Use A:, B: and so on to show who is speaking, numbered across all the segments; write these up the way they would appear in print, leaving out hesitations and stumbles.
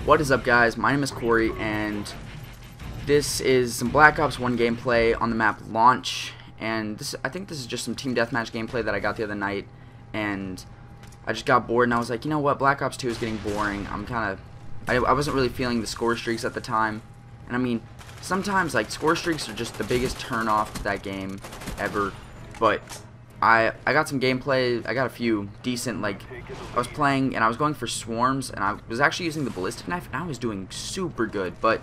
A: What is up, guys? My name is Corey, and this is some Black Ops 1 gameplay on the map Launch. And I think this is just some team deathmatch gameplay that I got the other night, and I just got bored, and I was like, you know what, Black Ops 2 is getting boring. I wasn't really feeling the score streaks at the time, and I mean, sometimes like score streaks are just the biggest turn off to that game ever. But I got some gameplay. I got a few decent, like, I was playing and I was going for swarms, and I was actually using the ballistic knife, and I was doing super good. But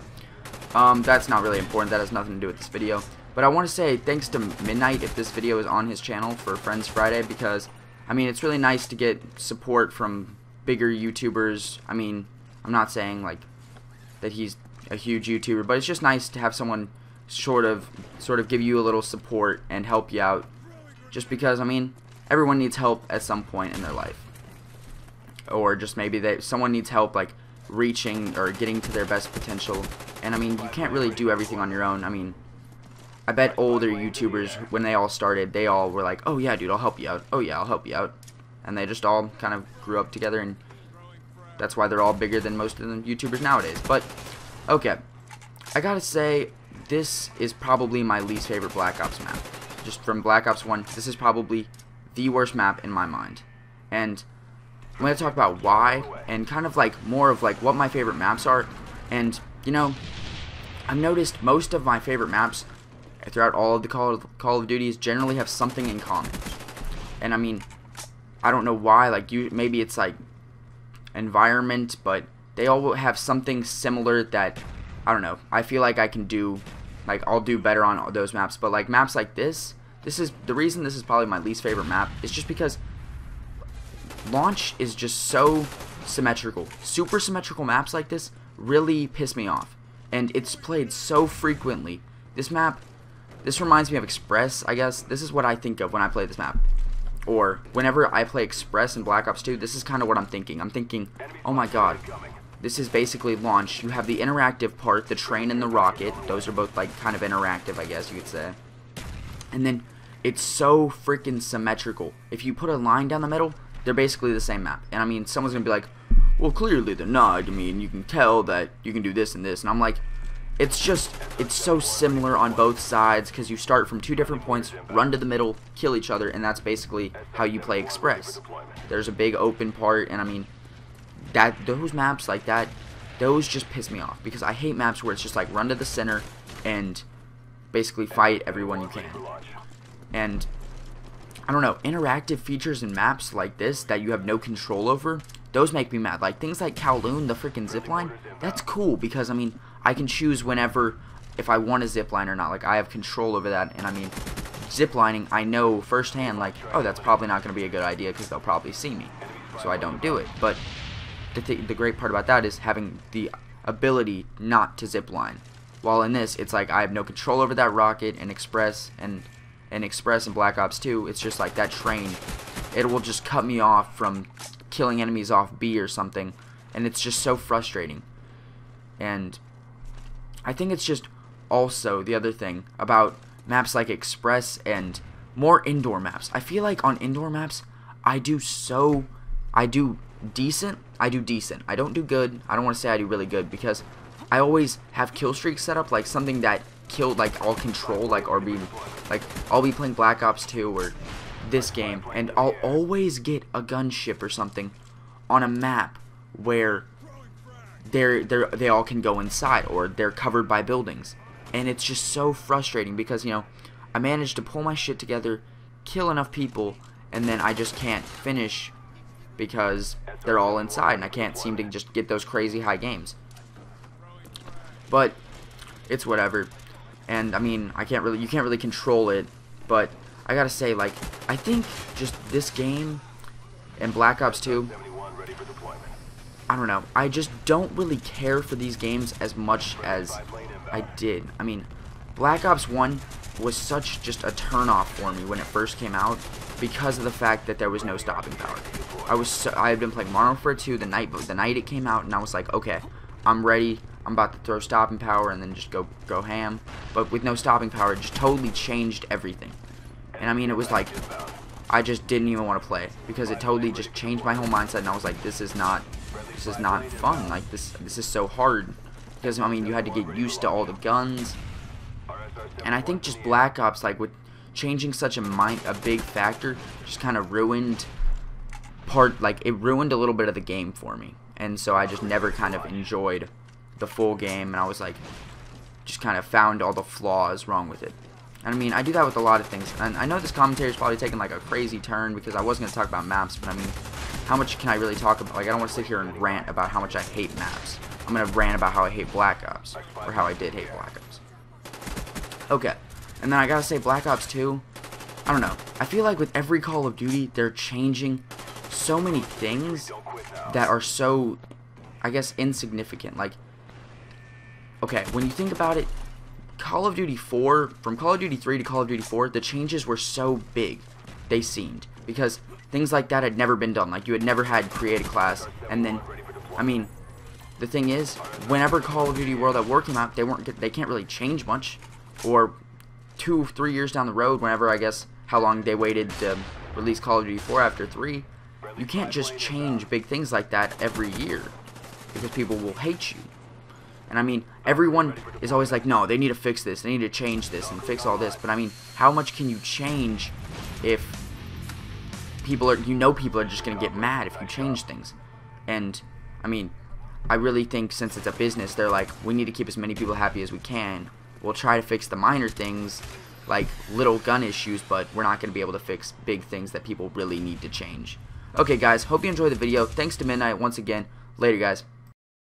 A: that's not really important. That has nothing to do with this video. But I want to say thanks to Midnight if this video is on his channel for Friends Friday, because I mean, it's really nice to get support from bigger YouTubers. I mean, I'm not saying like that he's a huge YouTuber, but it's just nice to have someone sort of give you a little support and help you out. Just because, I mean, everyone needs help at some point in their life. Or just maybe someone needs help, like, reaching or getting to their best potential. And, I mean, you can't really do everything on your own. I mean, I bet older YouTubers, when they all started, they all were like, oh, yeah, dude, I'll help you out. Oh, yeah, I'll help you out. And they just all kind of grew up together, and that's why they're all bigger than most of the YouTubers nowadays. But, okay, I gotta say, this is probably my least favorite Black Ops map. Just from Black Ops 1, this is probably the worst map in my mind. And I'm going to talk about why, and kind of like more of like what my favorite maps are. And, you know, I've noticed most of my favorite maps throughout all of the Call of Duties generally have something in common. And I mean, I don't know why, like maybe it's like environment, but they all have something similar that, I don't know, I feel like I can do. Like, I'll do better on those maps. But like maps like this is the reason this is probably my least favorite map, is just because Launch is just so symmetrical. Super symmetrical maps like this really piss me off, and it's played so frequently. This reminds me of Express, I guess. This is what I think of when I play this map. Or whenever I play Express in Black Ops 2, this is kind of what I'm thinking. I'm thinking, oh my god, this is basically Launch. You have the interactive part, the train and the rocket. Those are both like kind of interactive, I guess you could say. And then it's so freaking symmetrical. If you put a line down the middle, they're basically the same map. And I mean, someone's going to be like, well, clearly they're not. I mean, you can tell that you can do this and this. And I'm like, it's so similar on both sides, because you start from two different points, run to the middle, kill each other, and that's basically how you play Express. There's a big open part, and I mean, those maps like that, those just piss me off, because I hate maps where it's just like run to the center and basically fight everyone you can. And I don't know, interactive features in maps like this that you have no control over, those make me mad. Like things like Kowloon, the freaking zipline, that's cool, because I mean, I can choose whenever if I want a zipline or not. Like, I have control over that. And I mean, ziplining, I know firsthand, like, oh, that's probably not going to be a good idea because they'll probably see me, so I don't do it. But the great part about that is having the ability not to zipline. While in this, it's like I have no control over that rocket. And Express and Black Ops 2, it's just like that train, it will just cut me off from killing enemies off B or something, and it's just so frustrating. And I think it's just also the other thing about maps like Express and more indoor maps. I feel like on indoor maps, I do decent. I don't do good. I don't want to say I do really good, because I always have kill streaks set up, like something that killed, like I'll control, like, or be like, I'll be playing Black Ops 2 or this game, and I'll always get a gunship or something on a map where they all can go inside, or they're covered by buildings. And it's just so frustrating, because, you know, I managed to pull my shit together, kill enough people, and then I just can't finish because they're all inside, and I can't seem to just get those crazy high games. But it's whatever. And I mean, you can't really control it, but I gotta say, like, I think just this game and Black Ops 2, I don't know, I just don't really care for these games as much as I did. I mean, Black Ops 1 was such just a turnoff for me when it first came out, because of the fact that there was no stopping power. I had been playing Modern Warfare 2 the night it came out, and I was like, okay, I'm ready. I'm about to throw stopping power and then just go ham. But with no stopping power, it just totally changed everything. And I mean, it was like, I just didn't even want to play, because it totally just changed my whole mindset, and I was like, this is not this is not fun. Like, this is so hard. Because, I mean, you had to get used to all the guns. And I think just Black Ops, like, with changing such a big factor, just kind of ruined it ruined a little bit of the game for me. And so I just never kind of enjoyed the full game, and I was like, just kind of found all the flaws wrong with it. And I mean, I do that with a lot of things, and I know this commentary is probably taking like a crazy turn because I wasn't going to talk about maps, but I mean, how much can I really talk about? Like, I don't want to sit here and rant about how much I hate maps. I'm going to rant about how I hate Black Ops, or how I did hate Black Ops. Okay, and then I gotta say Black Ops 2, I don't know, I feel like with every Call of Duty, they're changing so many things that are so, I guess, insignificant. Like, okay, when you think about it, Call of Duty 4, from Call of Duty 3 to Call of Duty 4, the changes were so big, they seemed, because things like that had never been done. Like, you had never had create a class, and then, I mean, the thing is, whenever Call of Duty World at War came out, they can't really change much, or 2-3 years down the road, whenever, I guess, how long they waited to release Call of Duty 4 after 3, you can't just change big things like that every year, because people will hate you. And I mean, everyone is always like, no, they need to fix this, they need to change this and fix all this, but I mean, how much can you change if people are just going to get mad if you change things? And I mean, I really think since it's a business, they're like, we need to keep as many people happy as we can. We'll try to fix the minor things, like little gun issues, but we're not going to be able to fix big things that people really need to change. Okay, guys, hope you enjoyed the video. Thanks to Midnight once again. Later, guys.